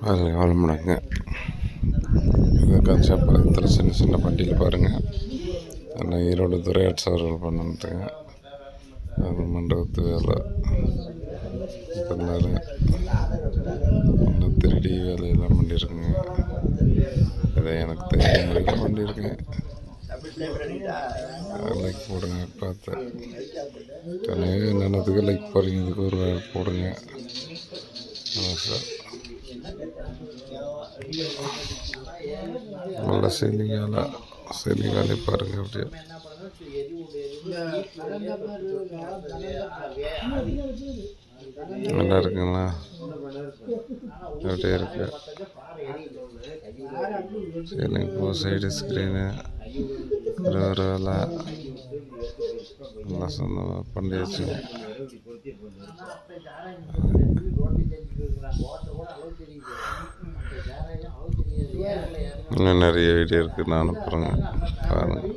அதில் எவ்வளோ மடங்க இந்த கஞ்சாப்பாளையத்தில் சின்ன சின்ன பண்டிகையில் பாருங்கள். ஆனால் ஈரோடு துரையாட்சி அவர்கள் பண்ணுறதுங்க அது மண்டபத்து வேலை. அதனால இன்னும் 3D வேலையெல்லாம் பண்ணியிருக்குங்க. இதை எனக்கு தெரியும் முறையில் பண்ணியிருக்கேன். லைக் போடுங்க பார்த்து என்னென்னதுக்கு லைக் போடுறீங்க, இதுக்கு ஒரு போடுங்க. சார் நல்ல செய்திகளை பாருங்கள். அப்படியே நல்லா இருக்குங்களா? அப்படியே இருக்கு. சரி, இப்போ சைடு ஸ்க்ரீனு ஒரு வேலை நல்லா சொன்ன பண்ணியாச்சு. இன்னும் நிறைய வீடியோ இருக்குது, நான் அனுப்புகிறேங்க பாருங்கள்.